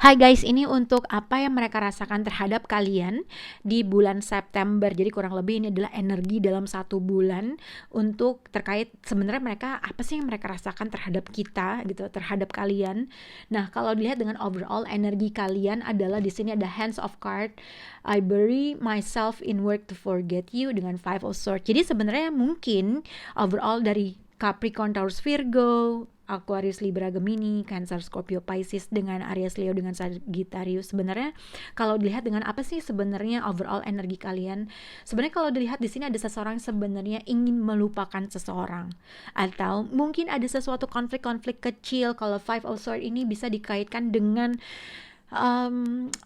Hai guys, ini untuk apa yang mereka rasakan terhadap kalian di bulan September. Jadi kurang lebih ini adalah energi dalam 1 bulan untuk terkait sebenarnya mereka apa sih yang mereka rasakan terhadap kita gitu, terhadap kalian. Nah, kalau dilihat dengan overall energi kalian adalah di sini ada Hands of Card, I bury myself in work to forget you dengan Five of Swords. Jadi sebenarnya mungkin overall dari Capricorn, Taurus, Virgo, Aquarius, Libra, Gemini, Cancer, Scorpio, Pisces dengan Aries, Leo dengan Sagittarius. Sebenarnya kalau dilihat dengan apa sih sebenarnya overall energi kalian? Sebenarnya kalau dilihat di sini ada seseorang sebenarnya ingin melupakan seseorang, atau mungkin ada sesuatu konflik-konflik kecil. Kalau Five of Swords ini bisa dikaitkan dengan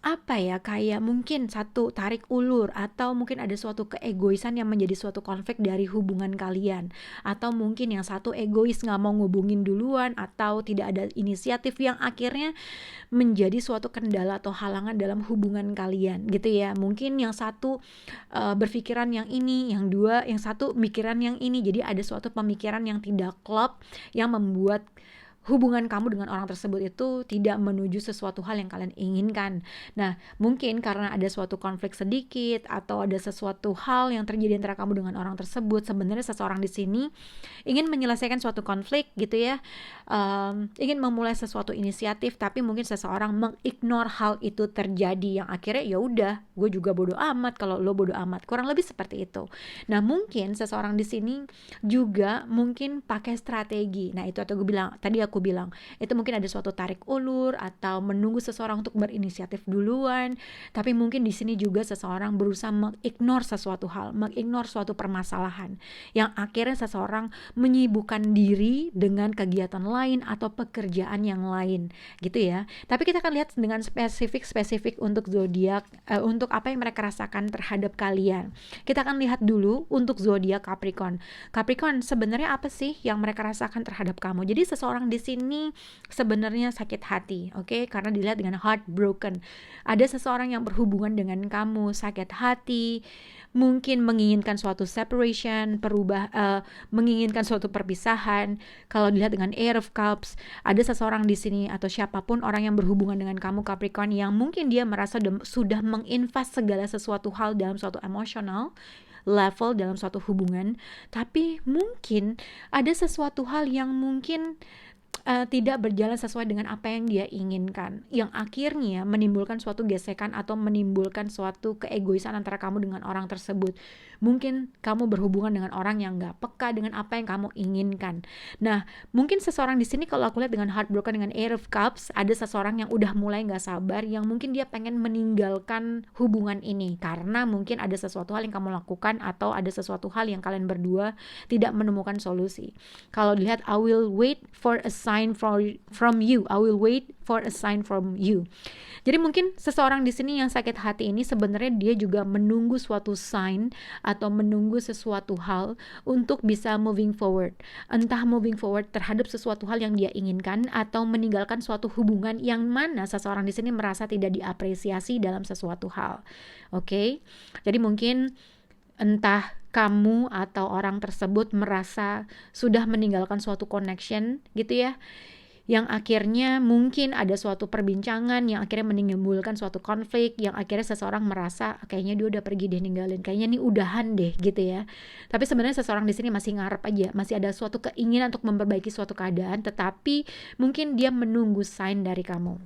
apa ya, kayak mungkin satu tarik ulur, atau mungkin ada suatu keegoisan yang menjadi suatu konflik dari hubungan kalian, atau mungkin yang satu egois nggak mau ngubungin duluan, atau tidak ada inisiatif yang akhirnya menjadi suatu kendala atau halangan dalam hubungan kalian gitu ya. Mungkin yang satu berpikiran yang ini, yang dua, yang satu mikiran yang ini, jadi ada suatu pemikiran yang tidak klop yang membuat hubungan kamu dengan orang tersebut itu tidak menuju sesuatu hal yang kalian inginkan. Nah, mungkin karena ada suatu konflik sedikit atau ada sesuatu hal yang terjadi antara kamu dengan orang tersebut, sebenarnya seseorang di sini ingin menyelesaikan suatu konflik gitu ya, ingin memulai sesuatu inisiatif, tapi mungkin seseorang mengignore hal itu terjadi, yang akhirnya ya udah, gue juga bodo amat kalau lo bodo amat, kurang lebih seperti itu. Nah, mungkin seseorang di sini juga mungkin pakai strategi. Nah, itu aku bilang itu mungkin ada suatu tarik ulur atau menunggu seseorang untuk berinisiatif duluan, tapi mungkin di sini juga seseorang berusaha mengignore sesuatu hal, mengignore suatu permasalahan, yang akhirnya seseorang menyibukkan diri dengan kegiatan lain atau pekerjaan yang lain gitu ya. Tapi kita akan lihat dengan spesifik untuk zodiak, untuk apa yang mereka rasakan terhadap kalian. Kita akan lihat dulu untuk zodiak Capricorn. Capricorn, sebenarnya apa sih yang mereka rasakan terhadap kamu? Jadi seseorang di sini sebenarnya sakit hati, oke? Karena dilihat dengan heartbroken. Ada seseorang yang berhubungan dengan kamu sakit hati, mungkin menginginkan suatu separation, menginginkan suatu perpisahan. Kalau dilihat dengan Air of Cups, ada seseorang di sini atau siapapun orang yang berhubungan dengan kamu Capricorn yang mungkin dia merasa sudah menginvest segala sesuatu hal dalam suatu emosional level dalam suatu hubungan, tapi mungkin ada sesuatu hal yang mungkin tidak berjalan sesuai dengan apa yang dia inginkan, yang akhirnya menimbulkan suatu gesekan atau menimbulkan suatu keegoisan antara kamu dengan orang tersebut. Mungkin kamu berhubungan dengan orang yang gak peka dengan apa yang kamu inginkan. Nah, mungkin seseorang di sini kalau aku lihat dengan heartbroken dengan Air of Cups, ada seseorang yang udah mulai gak sabar, yang mungkin dia pengen meninggalkan hubungan ini karena mungkin ada sesuatu hal yang kamu lakukan atau ada sesuatu hal yang kalian berdua tidak menemukan solusi. Kalau dilihat I will wait for a sign from you. I will wait for a sign from you. Jadi mungkin seseorang di sini yang sakit hati ini sebenarnya dia juga menunggu suatu sign atau menunggu sesuatu hal untuk bisa moving forward. Entah moving forward terhadap sesuatu hal yang dia inginkan atau meninggalkan suatu hubungan yang mana seseorang di sini merasa tidak diapresiasi dalam sesuatu hal. Oke? Jadi mungkin entah kamu atau orang tersebut merasa sudah meninggalkan suatu connection gitu ya, yang akhirnya mungkin ada suatu perbincangan yang akhirnya menimbulkan suatu konflik, yang akhirnya seseorang merasa kayaknya dia udah pergi deh, ninggalin, kayaknya nih udahan deh gitu ya. Tapi sebenarnya seseorang di sini masih ngarep aja, masih ada suatu keinginan untuk memperbaiki suatu keadaan, tetapi mungkin dia menunggu sign dari kamu.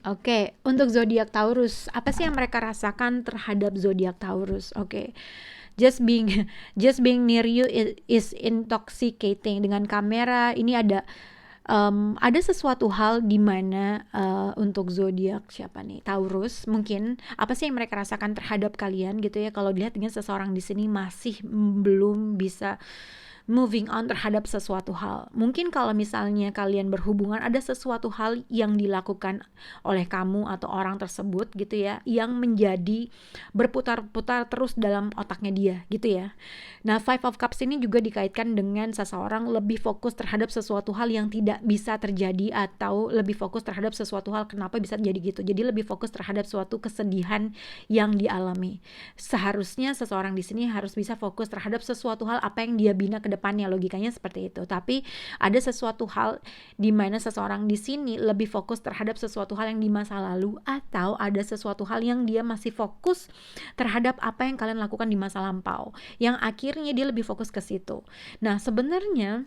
Oke, untuk zodiak Taurus, apa sih yang mereka rasakan terhadap zodiak Taurus? Oke. Just being near you is intoxicating. Dengan kamera ini ada sesuatu hal di mana untuk zodiak siapa nih, Taurus, mungkin apa sih yang mereka rasakan terhadap kalian gitu ya. Kalau dilihat dengan seseorang di sini masih belum bisa moving on terhadap sesuatu hal. Mungkin kalau misalnya kalian berhubungan, ada sesuatu hal yang dilakukan oleh kamu atau orang tersebut gitu ya, yang menjadi berputar-putar terus dalam otaknya dia gitu ya. Nah, Five of Cups ini juga dikaitkan dengan seseorang lebih fokus terhadap sesuatu hal yang tidak bisa terjadi, atau lebih fokus terhadap sesuatu hal kenapa bisa jadi gitu. Jadi lebih fokus terhadap suatu kesedihan yang dialami. Seharusnya seseorang di sini harus bisa fokus terhadap sesuatu hal apa yang dia bina ke depannya, logikanya seperti itu. Tapi ada sesuatu hal di mana seseorang di sini lebih fokus terhadap sesuatu hal yang di masa lalu, atau ada sesuatu hal yang dia masih fokus terhadap apa yang kalian lakukan di masa lampau, yang akhirnya dia lebih fokus ke situ. Nah, sebenarnya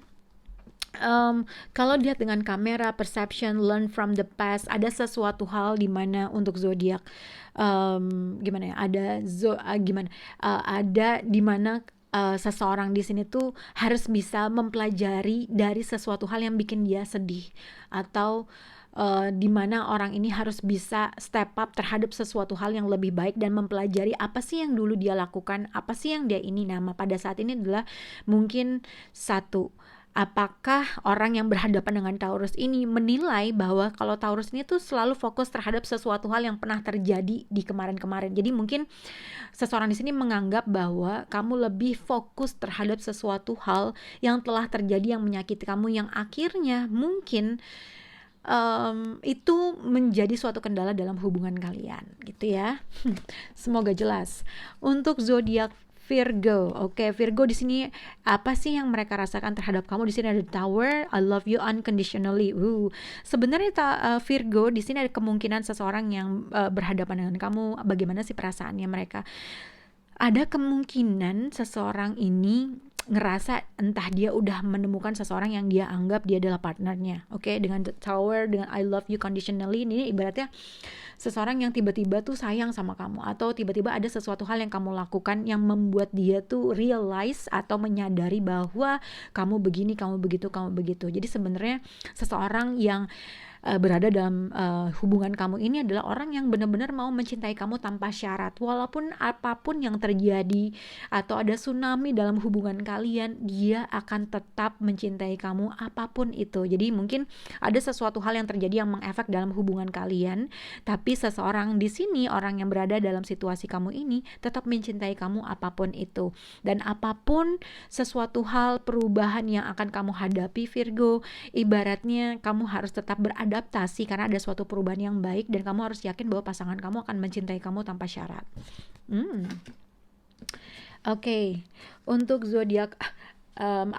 kalau dilihat dengan kamera, perception, learn from the past, ada sesuatu hal di mana untuk zodiak gimana ya? Ada di mana seseorang di sini tuh harus bisa mempelajari dari sesuatu hal yang bikin dia sedih, atau di mana orang ini harus bisa step up terhadap sesuatu hal yang lebih baik dan mempelajari apa sih yang dulu dia lakukan, apa sih yang dia ini. Nama pada saat ini adalah mungkin satu, apakah orang yang berhadapan dengan Taurus ini menilai bahwa kalau Taurus ini tuh selalu fokus terhadap sesuatu hal yang pernah terjadi di kemarin-kemarin. Jadi mungkin seseorang di sini menganggap bahwa kamu lebih fokus terhadap sesuatu hal yang telah terjadi yang menyakiti kamu, yang akhirnya mungkin itu menjadi suatu kendala dalam hubungan kalian, gitu ya. Semoga jelas. Untuk zodiak Virgo, oke, Virgo di sini apa sih yang mereka rasakan terhadap kamu? Di sini ada Tower, I love you unconditionally. Sebenarnya Virgo di sini ada kemungkinan seseorang yang berhadapan dengan kamu. Bagaimana sih perasaannya mereka? Ada kemungkinan seseorang ini ngerasa entah dia udah menemukan seseorang yang dia anggap dia adalah partnernya. Oke, dengan the Tower, dengan I love you conditionally, ini ibaratnya seseorang yang tiba-tiba tuh sayang sama kamu, atau tiba-tiba ada sesuatu hal yang kamu lakukan yang membuat dia tuh realize atau menyadari bahwa kamu begini, kamu begitu, kamu begitu. Jadi sebenarnya seseorang yang berada dalam hubungan kamu ini adalah orang yang benar-benar mau mencintai kamu tanpa syarat, walaupun apapun yang terjadi atau ada tsunami dalam hubungan kalian, dia akan tetap mencintai kamu apapun itu. Jadi mungkin ada sesuatu hal yang terjadi yang mengefek dalam hubungan kalian, tapi seseorang di sini, orang yang berada dalam situasi kamu ini, tetap mencintai kamu apapun itu. Dan apapun sesuatu hal perubahan yang akan kamu hadapi, Virgo, ibaratnya kamu harus tetap beradaptasi karena ada suatu perubahan yang baik, dan kamu harus yakin bahwa pasangan kamu akan mencintai kamu tanpa syarat. Oke, untuk zodiak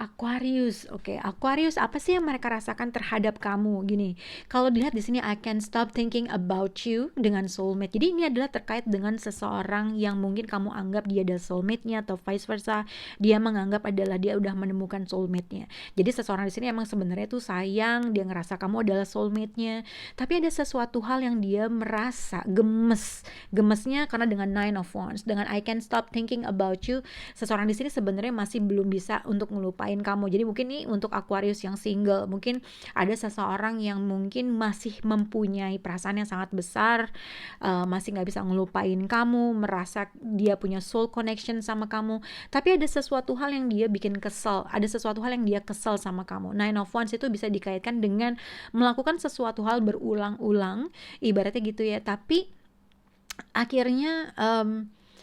Aquarius. Oke, Aquarius, apa sih yang mereka rasakan terhadap kamu? Gini, kalau dilihat di sini I can't stop thinking about you dengan soulmate. Jadi ini adalah terkait dengan seseorang yang mungkin kamu anggap dia adalah soulmate-nya, atau vice versa, dia menganggap adalah dia udah menemukan soulmate-nya. Jadi seseorang di sini emang sebenarnya tuh sayang, dia ngerasa kamu adalah soulmate-nya, tapi ada sesuatu hal yang dia merasa gemesnya karena dengan Nine of Wands, dengan I can't stop thinking about you, seseorang di sini sebenarnya masih belum bisa untuk ngelupain kamu. Jadi mungkin nih untuk Aquarius yang single, mungkin ada seseorang yang mungkin masih mempunyai perasaan yang sangat besar, masih gak bisa ngelupain kamu, merasa dia punya soul connection sama kamu, tapi ada sesuatu hal yang dia bikin kesel, ada sesuatu hal yang dia kesel sama kamu. Nine of Wands itu bisa dikaitkan dengan melakukan sesuatu hal berulang-ulang, ibaratnya gitu ya, tapi akhirnya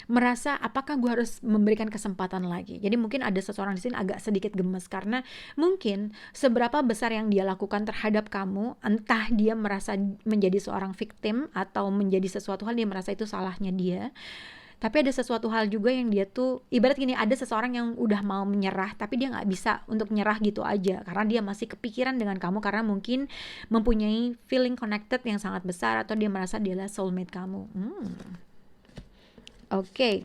merasa apakah gue harus memberikan kesempatan lagi. Jadi mungkin ada seseorang di sini agak sedikit gemes karena mungkin seberapa besar yang dia lakukan terhadap kamu, entah dia merasa menjadi seorang victim atau menjadi sesuatu hal dia merasa itu salahnya dia. Tapi ada sesuatu hal juga yang dia tuh, ibarat gini, ada seseorang yang udah mau menyerah tapi dia gak bisa untuk nyerah gitu aja karena dia masih kepikiran dengan kamu, karena mungkin mempunyai feeling connected yang sangat besar, atau dia merasa dia adalah soulmate kamu. Oke.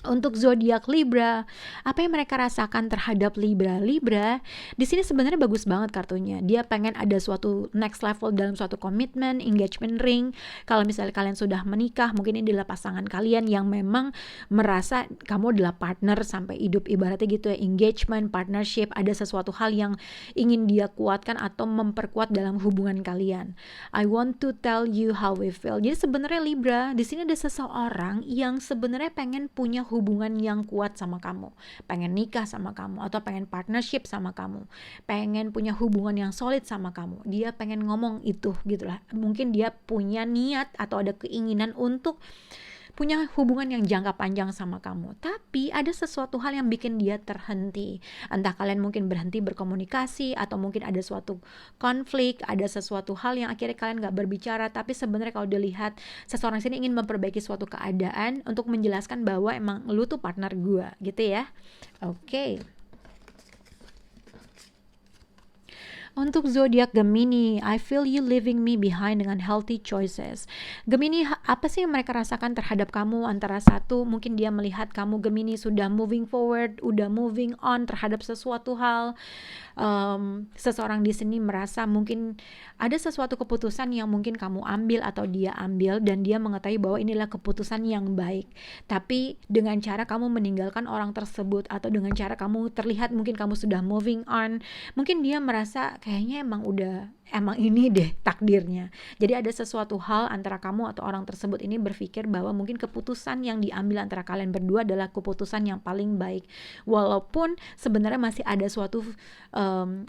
Untuk zodiak Libra, apa yang mereka rasakan terhadap Libra? Libra di sini sebenarnya bagus banget kartunya. Dia pengen ada suatu next level dalam suatu komitmen, engagement ring. Kalau misalnya kalian sudah menikah, mungkin ini adalah pasangan kalian yang memang merasa kamu adalah partner sampai hidup, ibaratnya gitu ya, engagement, partnership, ada sesuatu hal yang ingin dia kuatkan atau memperkuat dalam hubungan kalian. I want to tell you how we feel. Jadi sebenarnya Libra di sini ada seseorang yang sebenarnya pengen punya hubungan yang kuat sama kamu, pengen nikah sama kamu, atau pengen partnership sama kamu, pengen punya hubungan yang solid sama kamu. Dia pengen ngomong itu gitulah. Mungkin dia punya niat atau ada keinginan untuk punya hubungan yang jangka panjang sama kamu, tapi ada sesuatu hal yang bikin dia terhenti. Entah kalian mungkin berhenti berkomunikasi, atau mungkin ada suatu konflik, ada sesuatu hal yang akhirnya kalian gak berbicara. Tapi sebenarnya kalau dilihat, seseorang sini ingin memperbaiki suatu keadaan untuk menjelaskan bahwa emang lu tuh partner gue gitu ya. Oke. Untuk zodiak Gemini, I feel you leaving me behind dengan healthy choices. Gemini, apa sih yang mereka rasakan terhadap kamu? Antara satu, mungkin dia melihat kamu Gemini sudah moving forward, udah moving on terhadap sesuatu hal. Seseorang di sini merasa mungkin ada sesuatu keputusan yang mungkin kamu ambil atau dia ambil, dan dia mengetahui bahwa inilah keputusan yang baik. Tapi dengan cara kamu meninggalkan orang tersebut, atau dengan cara kamu terlihat mungkin kamu sudah moving on, mungkin dia merasa kayaknya emang ini deh takdirnya. Jadi ada sesuatu hal antara kamu atau orang tersebut ini berpikir bahwa mungkin keputusan yang diambil antara kalian berdua adalah keputusan yang paling baik. Walaupun sebenarnya masih ada suatu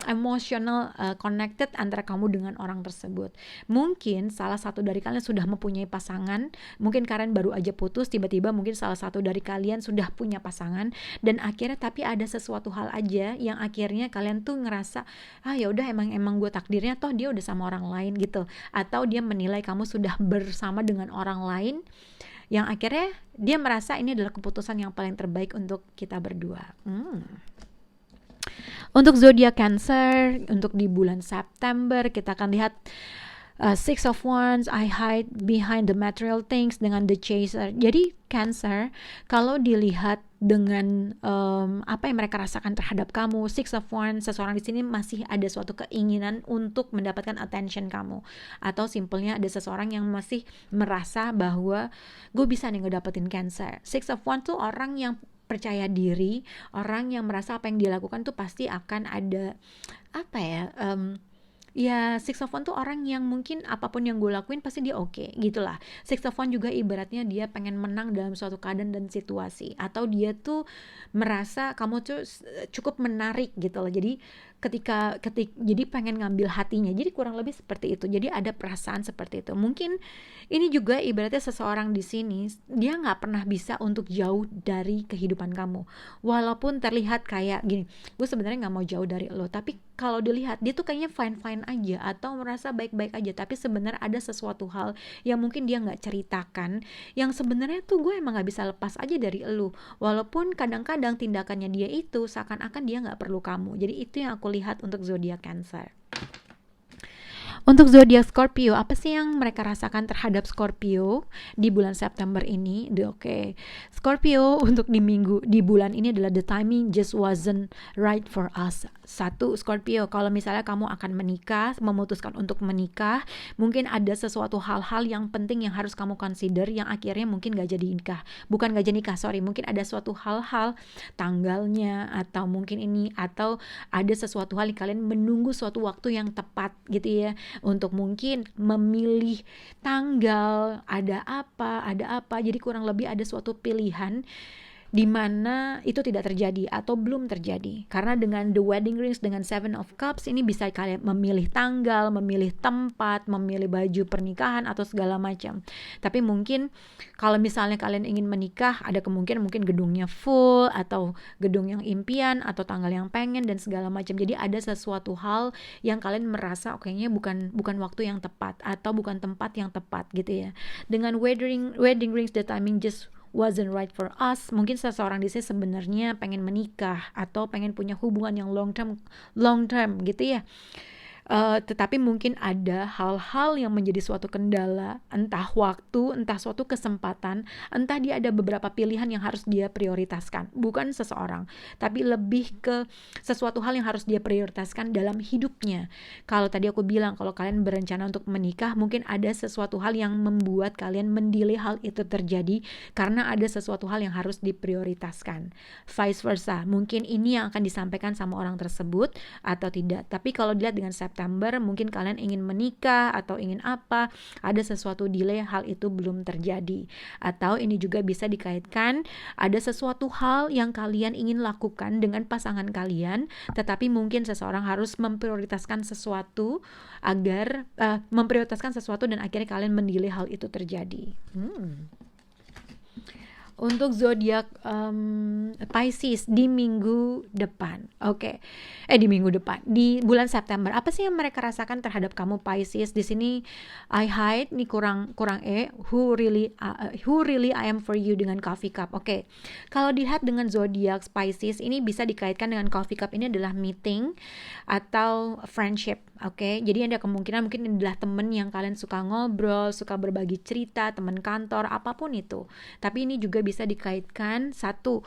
emotional connected antara kamu dengan orang tersebut. Mungkin salah satu dari kalian sudah mempunyai pasangan, mungkin kalian baru aja putus, tiba-tiba mungkin salah satu dari kalian sudah punya pasangan, dan akhirnya tapi ada sesuatu hal aja yang akhirnya kalian tuh ngerasa ya udah emang gue takdirnya toh dia udah sama orang lain gitu, atau dia menilai kamu sudah bersama dengan orang lain yang akhirnya dia merasa ini adalah keputusan yang paling terbaik untuk kita berdua. Untuk zodiak Cancer, untuk di bulan September kita akan lihat Six of Wands, I hide behind the material things dengan the chaser. Jadi Cancer, kalau dilihat dengan apa yang mereka rasakan terhadap kamu, Six of Wands, seseorang di sini masih ada suatu keinginan untuk mendapatkan attention kamu, atau simpelnya ada seseorang yang masih merasa bahwa gue bisa nih ngedapetin Cancer. Six of Wands tuh orang yang percaya diri, orang yang merasa apa yang dilakukan tuh pasti akan ada Six of Wands tuh orang yang mungkin apapun yang gue lakuin pasti dia oke, gitulah. Six of Wands juga ibaratnya dia pengen menang dalam suatu keadaan dan situasi, atau dia tuh merasa kamu tuh cukup menarik gitu loh. Jadi jadi pengen ngambil hatinya. Jadi kurang lebih seperti itu. Jadi ada perasaan seperti itu. Mungkin ini juga ibaratnya seseorang di sini dia nggak pernah bisa untuk jauh dari kehidupan kamu. Walaupun terlihat kayak gini, gue sebenarnya nggak mau jauh dari lo, tapi kalau dilihat dia tuh kayaknya fine aja atau merasa baik-baik aja, tapi sebenarnya ada sesuatu hal yang mungkin dia nggak ceritakan, yang sebenarnya tuh gue emang nggak bisa lepas aja dari lo. Walaupun kadang-kadang tindakannya dia itu seakan-akan dia nggak perlu kamu. Jadi itu yang aku lihat untuk zodiak Cancer. Untuk zodiak Scorpio, apa sih yang mereka rasakan terhadap Scorpio di bulan September ini? Oke. Scorpio untuk di bulan ini adalah the timing just wasn't right for us. Satu, Scorpio, kalau misalnya kamu akan menikah, memutuskan untuk menikah, mungkin ada sesuatu hal-hal yang penting yang harus kamu consider yang akhirnya mungkin gak jadi nikah. Bukan gak jadi nikah, mungkin ada suatu hal-hal tanggalnya, atau mungkin ini, atau ada sesuatu hal yang kalian menunggu suatu waktu yang tepat gitu ya, untuk mungkin memilih tanggal, ada apa, jadi kurang lebih ada suatu pilihan di mana itu tidak terjadi atau belum terjadi. Karena dengan the wedding rings, dengan Seven of Cups, ini bisa kalian memilih tanggal, memilih tempat, memilih baju pernikahan atau segala macam. Tapi mungkin kalau misalnya kalian ingin menikah, ada kemungkinan mungkin gedungnya full, atau gedung yang impian, atau tanggal yang pengen, dan segala macam. Jadi ada sesuatu hal yang kalian merasa kayaknya bukan waktu yang tepat, atau bukan tempat yang tepat gitu ya. Dengan wedding rings, the timing just wasn't right for us. Mungkin seseorang di sini sebenarnya pengen menikah atau pengen punya hubungan yang long term gitu ya. Tetapi mungkin ada hal-hal yang menjadi suatu kendala, entah waktu, entah suatu kesempatan, entah dia ada beberapa pilihan yang harus dia prioritaskan. Bukan seseorang, tapi lebih ke sesuatu hal yang harus dia prioritaskan dalam hidupnya. Kalau tadi aku bilang, kalau kalian berencana untuk menikah, mungkin ada sesuatu hal yang membuat kalian mendelay hal itu terjadi karena ada sesuatu hal yang harus diprioritaskan. Vice versa, mungkin ini yang akan disampaikan sama orang tersebut atau tidak. Tapi kalau dilihat dengan September, mungkin kalian ingin menikah atau ingin apa, ada sesuatu delay, hal itu belum terjadi. Atau ini juga bisa dikaitkan ada sesuatu hal yang kalian ingin lakukan dengan pasangan kalian, tetapi mungkin seseorang harus memprioritaskan sesuatu agar memprioritaskan sesuatu dan akhirnya kalian mendelay hal itu terjadi. Untuk zodiak Pisces di minggu depan, oke. Di minggu depan, di bulan September, apa sih yang mereka rasakan terhadap kamu Pisces? Di sini I hide nih kurang who really I am for you dengan coffee cup. Oke. Kalau dilihat dengan zodiak Pisces ini bisa dikaitkan dengan coffee cup, ini adalah meeting atau friendship. Oke, jadi ada kemungkinan mungkin adalah temen yang kalian suka ngobrol, suka berbagi cerita, teman kantor, apapun itu. Tapi ini juga bisa dikaitkan, satu,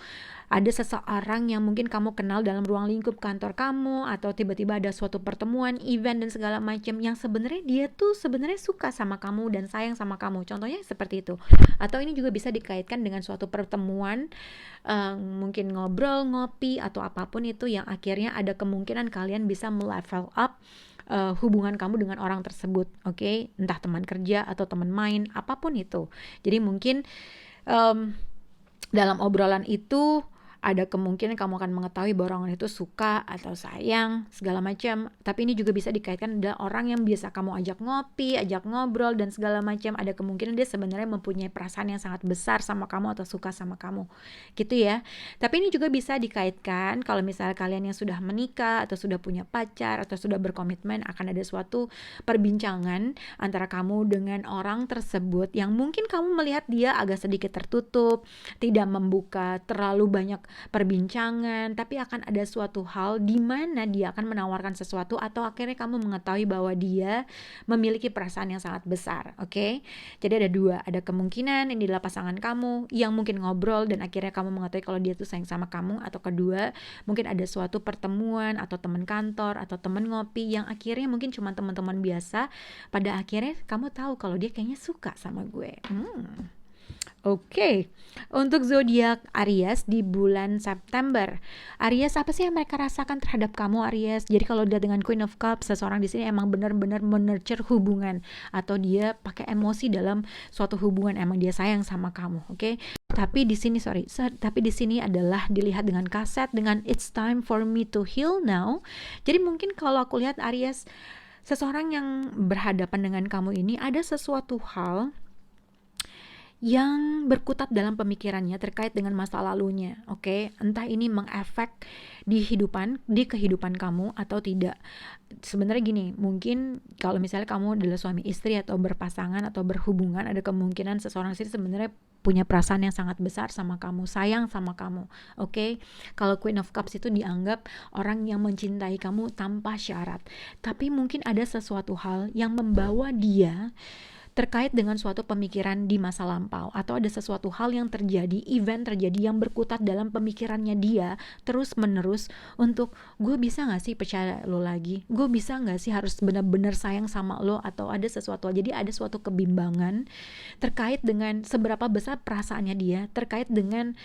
ada seseorang yang mungkin kamu kenal dalam ruang lingkup kantor kamu, atau tiba-tiba ada suatu pertemuan, event dan segala macam yang sebenarnya dia tuh sebenarnya suka sama kamu dan sayang sama kamu. Contohnya seperti itu. Atau ini juga bisa dikaitkan dengan suatu pertemuan, mungkin ngobrol, ngopi atau apapun itu yang akhirnya ada kemungkinan kalian bisa melevel up hubungan kamu dengan orang tersebut, oke? Entah teman kerja atau teman main, apapun itu. Jadi mungkin dalam obrolan itu ada kemungkinan kamu akan mengetahui bahwa orang itu suka atau sayang segala macam. Tapi ini juga bisa dikaitkan adalah orang yang biasa kamu ajak ngopi, ajak ngobrol dan segala macam. Ada kemungkinan dia sebenarnya mempunyai perasaan yang sangat besar sama kamu atau suka sama kamu, gitu ya. Tapi ini juga bisa dikaitkan kalau misalnya kalian yang sudah menikah atau sudah punya pacar atau sudah berkomitmen, akan ada suatu perbincangan antara kamu dengan orang tersebut yang mungkin kamu melihat dia agak sedikit tertutup, tidak membuka terlalu banyak perbincangan, tapi akan ada suatu hal di mana dia akan menawarkan sesuatu atau akhirnya kamu mengetahui bahwa dia memiliki perasaan yang sangat besar, oke? Jadi ada dua, ada kemungkinan ini adalah pasangan kamu yang mungkin ngobrol dan akhirnya kamu mengetahui kalau dia tuh sayang sama kamu, atau kedua, mungkin ada suatu pertemuan atau teman kantor atau teman ngopi yang akhirnya mungkin cuma teman-teman biasa, pada akhirnya kamu tahu kalau dia kayaknya suka sama gue. Oke. Untuk zodiak Aries di bulan September. Aries, apa sih yang mereka rasakan terhadap kamu Aries? Jadi kalau dia dengan Queen of Cups, seseorang di sini emang benar-benar menurture hubungan atau dia pakai emosi dalam suatu hubungan, emang dia sayang sama kamu, oke? Tapi di sini adalah dilihat dengan kaset dengan It's time for me to heal now. Jadi mungkin kalau aku lihat Aries, seseorang yang berhadapan dengan kamu ini ada sesuatu hal yang berkutat dalam pemikirannya terkait dengan masa lalunya, oke? Entah ini mengefek di kehidupan kamu atau tidak. Sebenarnya gini, mungkin kalau misalnya kamu adalah suami istri atau berpasangan atau berhubungan, ada kemungkinan seseorang sih sebenarnya punya perasaan yang sangat besar sama kamu, sayang sama kamu, oke? Kalau Queen of Cups itu dianggap orang yang mencintai kamu tanpa syarat. Tapi mungkin ada sesuatu hal yang membawa dia terkait dengan suatu pemikiran di masa lampau, atau ada sesuatu hal yang terjadi, event terjadi yang berkutat dalam pemikirannya dia terus menerus untuk gue bisa gak sih percaya lo lagi, gue bisa gak sih harus benar-benar sayang sama lo, atau ada sesuatu. Jadi ada suatu kebimbangan terkait dengan seberapa besar perasaannya dia, terkait dengan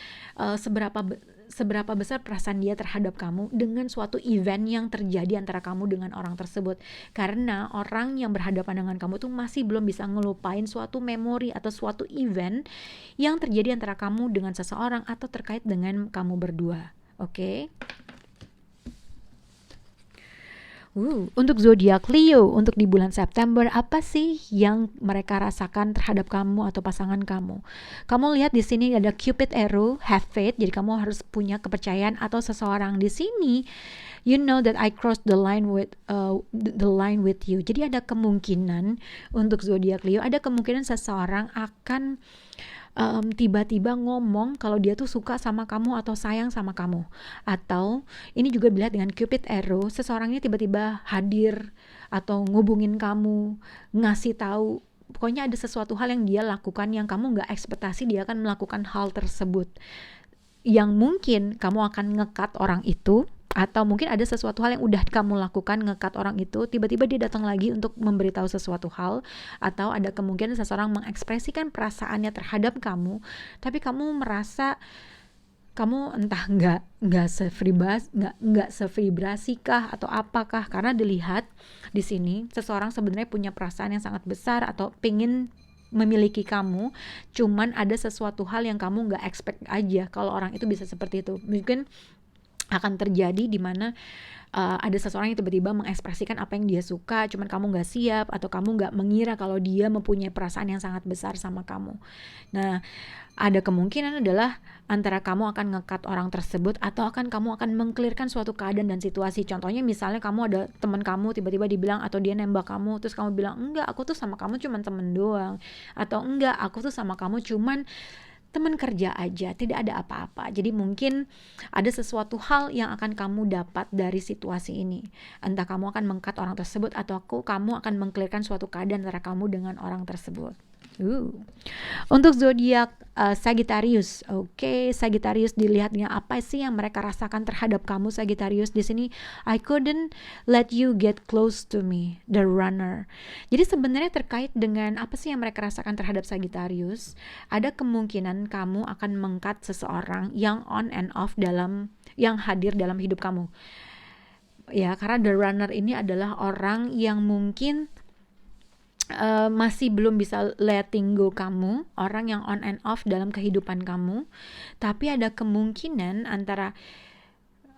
seberapa besar perasaan dia terhadap kamu dengan suatu event yang terjadi antara kamu dengan orang tersebut. Karena orang yang berhadapan dengan kamu tuh masih belum bisa ngelupain suatu memori atau suatu event yang terjadi antara kamu dengan seseorang atau terkait dengan kamu berdua, oke? Untuk zodiak Leo untuk di bulan September, apa sih yang mereka rasakan terhadap kamu atau pasangan kamu? Kamu lihat di sini ada Cupid arrow, have faith. Jadi kamu harus punya kepercayaan atau seseorang di sini. You know that I crossed the line with you. Jadi ada kemungkinan untuk zodiak Leo, ada kemungkinan seseorang akan tiba-tiba ngomong kalau dia tuh suka sama kamu atau sayang sama kamu. Atau ini juga dilihat dengan Cupid arrow, seseorangnya tiba-tiba hadir atau ngubungin kamu, ngasih tahu, pokoknya ada sesuatu hal yang dia lakukan yang kamu gak ekspektasi dia akan melakukan hal tersebut, yang mungkin kamu akan nge-cut orang itu. Atau mungkin ada sesuatu hal yang udah kamu lakukan, nge-cut orang itu, tiba-tiba dia datang lagi untuk memberitahu sesuatu hal. Atau ada kemungkinan seseorang mengekspresikan perasaannya terhadap kamu, tapi kamu merasa kamu entah nggak sevibrasi kah atau apakah, karena dilihat di sini seseorang sebenarnya punya perasaan yang sangat besar atau pengen memiliki kamu, cuman ada sesuatu hal yang kamu nggak expect aja kalau orang itu bisa seperti itu. Mungkin akan terjadi di mana ada seseorang yang tiba-tiba mengekspresikan apa yang dia suka, cuman kamu nggak siap atau kamu nggak mengira kalau dia mempunyai perasaan yang sangat besar sama kamu. Nah, ada kemungkinan adalah antara kamu akan nge-cut orang tersebut atau kamu akan mengklirkan suatu keadaan dan situasi. Contohnya misalnya kamu ada teman kamu tiba-tiba dibilang atau dia nembak kamu, terus kamu bilang, enggak, aku tuh sama kamu cuman temen doang, atau enggak, aku tuh sama kamu cuman teman kerja aja, tidak ada apa-apa. Jadi mungkin ada sesuatu hal yang akan kamu dapat dari situasi ini. Entah kamu akan meng-cut orang tersebut atau kamu akan mengklirkan suatu keadaan antara kamu dengan orang tersebut. Untuk zodiak Sagittarius, oke, Sagittarius dilihatnya apa sih yang mereka rasakan terhadap kamu Sagittarius di sini. I couldn't let you get close to me, the runner. Jadi sebenarnya terkait dengan apa sih yang mereka rasakan terhadap Sagittarius, ada kemungkinan kamu akan meng-cut seseorang yang on and off yang hadir dalam hidup kamu. Ya, karena the runner ini adalah orang yang mungkin masih belum bisa letting go kamu, orang yang on and off dalam kehidupan kamu, tapi ada kemungkinan antara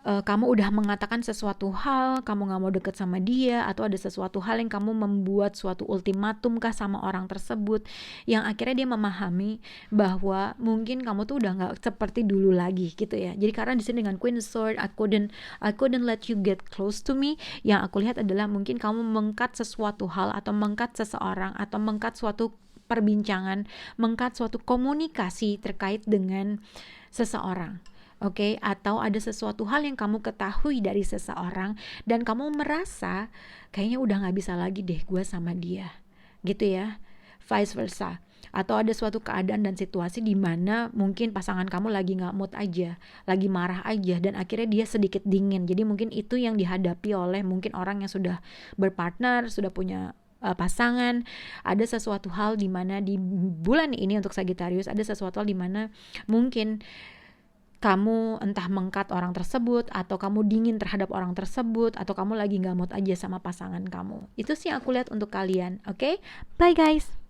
kamu udah mengatakan sesuatu hal, kamu gak mau deket sama dia, atau ada sesuatu hal yang kamu membuat suatu ultimatum kah sama orang tersebut, yang akhirnya dia memahami bahwa mungkin kamu tuh udah gak seperti dulu lagi gitu ya. Jadi karena di sini dengan Queen Sword, I couldn't let you get close to me, yang aku lihat adalah mungkin kamu meng-cut sesuatu hal, atau meng-cut seseorang, atau meng-cut suatu perbincangan, meng-cut suatu komunikasi terkait dengan seseorang. Oke, atau ada sesuatu hal yang kamu ketahui dari seseorang dan kamu merasa kayaknya udah gak bisa lagi deh gue sama dia, gitu ya, vice versa. Atau ada suatu keadaan dan situasi di mana mungkin pasangan kamu lagi gak mood aja, lagi marah aja, dan akhirnya dia sedikit dingin. Jadi mungkin itu yang dihadapi oleh mungkin orang yang sudah berpartner, sudah punya pasangan. Ada sesuatu hal di mana di bulan ini untuk Sagittarius, ada sesuatu hal di mana mungkin kamu entah meng-cut orang tersebut, atau kamu dingin terhadap orang tersebut, atau kamu lagi gak mood aja sama pasangan kamu. Itu sih yang aku lihat untuk kalian. Oke? Bye guys!